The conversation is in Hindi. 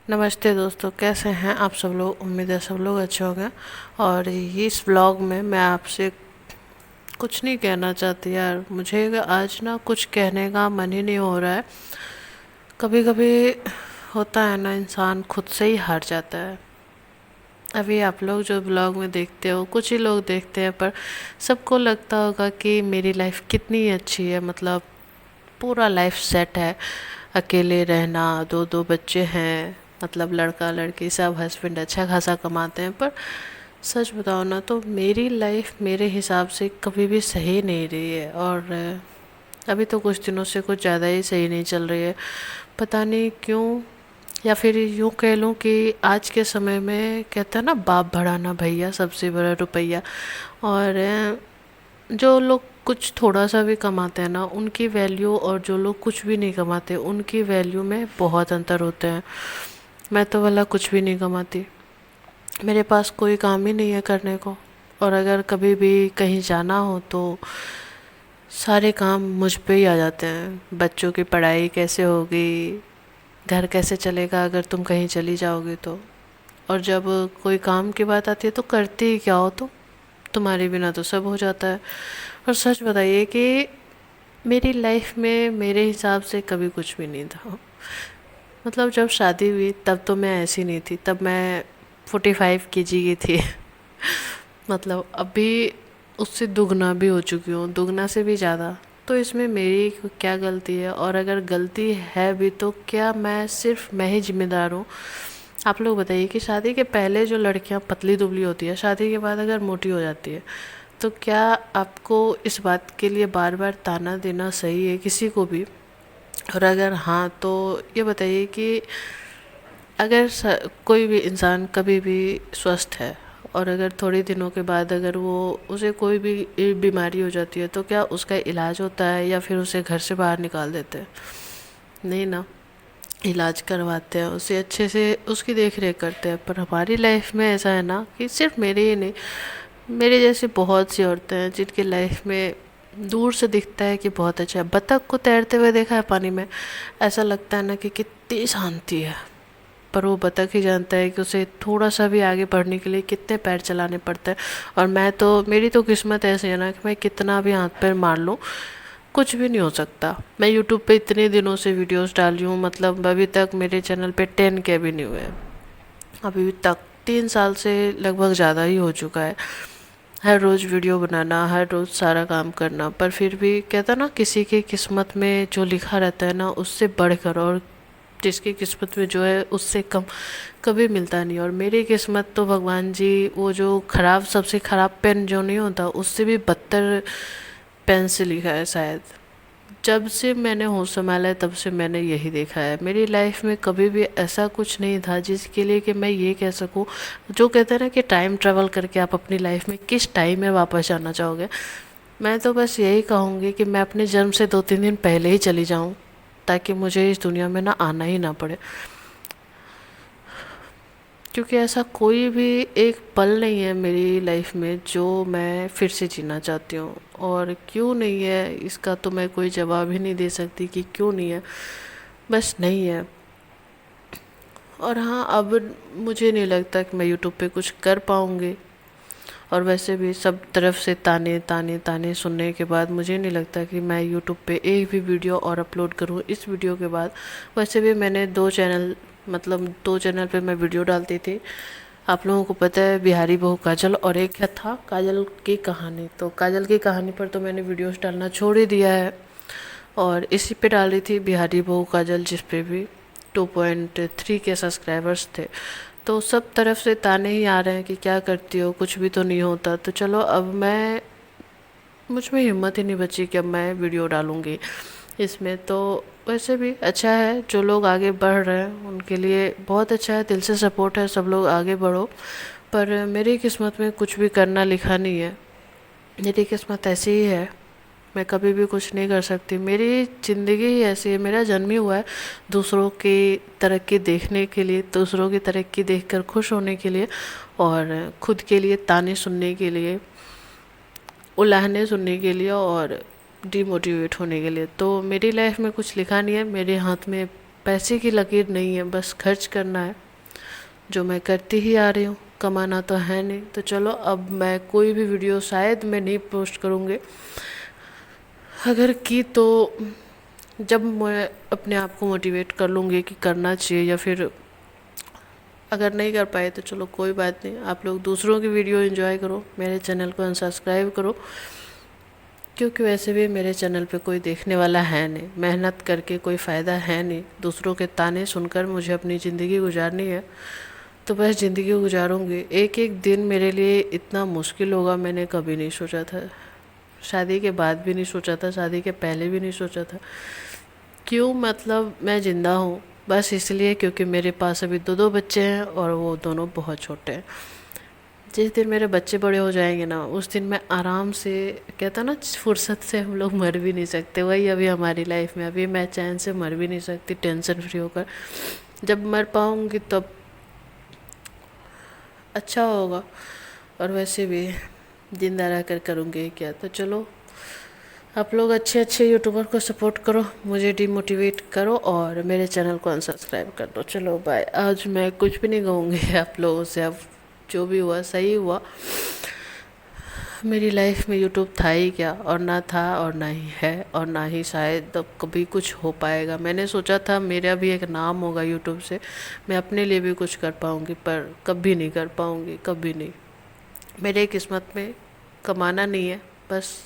नमस्ते दोस्तों, कैसे हैं आप सब लोग। उम्मीद है सब लोग अच्छे होंगे। और इस व्लॉग में मैं आपसे कुछ नहीं कहना चाहती यार। मुझे आज ना कुछ कहने का मन ही नहीं हो रहा है। कभी कभी होता है ना, इंसान खुद से ही हार जाता है। अभी आप लोग जो ब्लॉग में देखते हो, कुछ ही लोग देखते हैं, पर सबको लगता होगा कि मेरी लाइफ कितनी अच्छी है। मतलब पूरा लाइफ सेट है, अकेले रहना, दो दो बच्चे हैं, मतलब लड़का लड़की सब, हस्बैंड अच्छा खासा कमाते हैं। पर सच बताओ ना, तो मेरी लाइफ मेरे हिसाब से कभी भी सही नहीं रही है। और अभी तो कुछ दिनों से कुछ ज़्यादा ही सही नहीं चल रही है। पता नहीं क्यों, या फिर यूँ कह लूँ कि आज के समय में कहते हैं ना, बाप बढ़ाना भैया सबसे बड़ा रुपया। और जो लोग कुछ थोड़ा सा भी कमाते हैं ना, उनकी वैल्यू और जो लोग कुछ भी नहीं कमाते उनकी वैल्यू में बहुत अंतर होते हैं। मैं तो वाला कुछ भी नहीं कमाती, मेरे पास कोई काम ही नहीं है करने को। और अगर कभी भी कहीं जाना हो तो सारे काम मुझ पे ही आ जाते हैं। बच्चों की पढ़ाई कैसे होगी, घर कैसे चलेगा अगर तुम कहीं चली जाओगी तो। और जब कोई काम की बात आती है तो करती ही क्या हो तुम, तुम्हारे बिना तो सब हो जाता है। और सच बताइए कि मेरी लाइफ में मेरे हिसाब से कभी कुछ भी नहीं था। मतलब जब शादी हुई तब तो मैं ऐसी नहीं थी, तब मैं 45 kg की थी। मतलब अभी उससे दुगना भी हो चुकी हूँ, दुगना से भी ज़्यादा। तो इसमें मेरी क्या गलती है? और अगर गलती है भी तो क्या मैं सिर्फ मैं ही जिम्मेदार हूँ? आप लोग बताइए कि शादी के पहले जो लड़कियां पतली दुबली होती है, शादी के बाद अगर मोटी हो जाती है, तो क्या आपको इस बात के लिए बार बार ताना देना सही है किसी को भी? और अगर हाँ, तो ये बताइए कि अगर कोई भी इंसान कभी भी स्वस्थ है, और अगर थोड़े दिनों के बाद अगर वो उसे कोई भी बीमारी हो जाती है, तो क्या उसका इलाज होता है या फिर उसे घर से बाहर निकाल देते हैं? नहीं ना, इलाज करवाते हैं, उसे अच्छे से उसकी देख रेख करते हैं। पर हमारी लाइफ में ऐसा है ना कि सिर्फ मेरे ही नहीं, मेरे जैसी बहुत सी औरतें हैं जिनकी लाइफ में दूर से दिखता है कि बहुत अच्छा है। बतख को तैरते हुए देखा है पानी में, ऐसा लगता है ना कि कितनी शांति है। पर वो बतख ही जानता है कि उसे थोड़ा सा भी आगे बढ़ने के लिए कितने पैर चलाने पड़ते हैं। और मैं तो, मेरी तो किस्मत ऐसी है ना कि मैं कितना भी हाथ पैर मार लूँ, कुछ भी नहीं हो सकता। मैं यूट्यूब पे इतने दिनों से वीडियोस डाल रही हूँ, मतलब अभी तक मेरे चैनल पे 10K भी नहीं हुए हैं। अभी तक 3 साल से लगभग ज़्यादा ही हो चुका है। हर रोज़ वीडियो बनाना, हर रोज़ सारा काम करना, पर फिर भी कहता ना, किसी की किस्मत में जो लिखा रहता है ना, उससे बढ़कर, और जिसकी किस्मत में जो है उससे कम कभी मिलता नहीं। और मेरी किस्मत तो भगवान जी, वो जो खराब, सबसे खराब पेन जो नहीं होता, उससे भी बदतर पेन से लिखा है शायद। जब से मैंने होश संभाला है तब से मैंने यही देखा है। मेरी लाइफ में कभी भी ऐसा कुछ नहीं था जिसके लिए कि मैं ये कह सकूं। जो कहते हैं ना कि टाइम ट्रेवल करके आप अपनी लाइफ में किस टाइम में वापस जाना चाहोगे, मैं तो बस यही कहूँगी कि मैं अपने जन्म से 2-3 दिन पहले ही चली जाऊँ, ताकि मुझे इस दुनिया में ना आना ही ना पड़े। क्योंकि ऐसा कोई भी एक पल नहीं है मेरी लाइफ में जो मैं फिर से जीना चाहती हूँ। और क्यों नहीं है इसका तो मैं कोई जवाब ही नहीं दे सकती कि क्यों नहीं है, बस नहीं है। और हाँ, अब मुझे नहीं लगता कि मैं यूट्यूब पे कुछ कर पाऊँगी। और वैसे भी सब तरफ से ताने ताने ताने सुनने के बाद मुझे नहीं लगता कि मैं यूट्यूब पे एक भी वीडियो और अपलोड करूँ इस वीडियो के बाद। वैसे भी मैंने 2 चैनल, मतलब 2 चैनल पे मैं वीडियो डालती थी। आप लोगों को पता है, बिहारी बहू काजल, और एक क्या था, काजल की कहानी। तो काजल की कहानी पर तो मैंने वीडियोस डालना छोड़ ही दिया है, और इसी पे डाल रही थी बिहारी बहू काजल, जिस पे भी 2.3 के सब्सक्राइबर्स थे। तो सब तरफ से ताने ही आ रहे हैं कि क्या करती हो, कुछ भी तो नहीं होता। तो चलो, अब मैं, मुझ में हिम्मत ही नहीं बची कि अब मैं वीडियो डालूंगी इसमें। तो वैसे भी अच्छा है, जो लोग आगे बढ़ रहे हैं उनके लिए बहुत अच्छा है, दिल से सपोर्ट है, सब लोग आगे बढ़ो। पर मेरी किस्मत में कुछ भी करना लिखा नहीं है। मेरी किस्मत ऐसी ही है, मैं कभी भी कुछ नहीं कर सकती। मेरी ज़िंदगी ही ऐसी है, मेरा जन्म ही हुआ है दूसरों की तरक्की देखने के लिए, दूसरों की तरक्की देखकर खुश होने के लिए, और खुद के लिए ताने सुनने के लिए, उलाहने सुनने के लिए, और डिमोटिवेट होने के लिए। तो मेरी लाइफ में कुछ लिखा नहीं है, मेरे हाथ में पैसे की लकीर नहीं है, बस खर्च करना है, जो मैं करती ही आ रही हूँ। कमाना तो है नहीं। तो चलो, अब मैं कोई भी वीडियो शायद मैं नहीं पोस्ट करूँगी, अगर की तो जब मैं अपने आप को मोटिवेट कर लूँगी कि करना चाहिए, या फिर अगर नहीं कर पाए तो चलो कोई बात नहीं। आप लोग दूसरों की वीडियो एंजॉय करो, मेरे चैनल को अनसब्सक्राइब करो, क्योंकि वैसे भी मेरे चैनल पे कोई देखने वाला है नहीं। मेहनत करके कोई फ़ायदा है नहीं, दूसरों के ताने सुनकर मुझे अपनी ज़िंदगी गुजारनी है, तो बस ज़िंदगी गुजारूंगी। एक एक दिन मेरे लिए इतना मुश्किल होगा मैंने कभी नहीं सोचा था। शादी के बाद भी नहीं सोचा था, शादी के पहले भी नहीं सोचा था। क्यों? मतलब मैं ज़िंदा हूँ बस इसलिए क्योंकि मेरे पास अभी दो दो बच्चे हैं, और वो दोनों बहुत छोटे हैं। जिस दिन मेरे बच्चे बड़े हो जाएंगे ना, उस दिन मैं आराम से, कहता ना, फुर्सत से हम लोग मर भी नहीं सकते, वही अभी हमारी लाइफ में। अभी मैं चैन से मर भी नहीं सकती टेंशन फ्री होकर। जब मर पाऊँगी तब अच्छा होगा, और वैसे भी जिंदा रह कर करूँगी क्या। तो चलो, आप लोग अच्छे अच्छे यूट्यूबर को सपोर्ट करो, मुझे डिमोटिवेट करो, और मेरे चैनल को अनसब्सक्राइब कर दो। चलो बाय। आज मैं कुछ भी नहीं कहूँगी आप लोगों से, अब जो भी हुआ सही हुआ। मेरी लाइफ में यूट्यूब था ही क्या, और ना था और ना ही है, और ना ही शायद अब कभी कुछ हो पाएगा। मैंने सोचा था मेरा भी एक नाम होगा यूट्यूब से, मैं अपने लिए भी कुछ कर पाऊँगी, पर कभी नहीं कर पाऊँगी, कभी नहीं। मेरे किस्मत में कमाना नहीं है, बस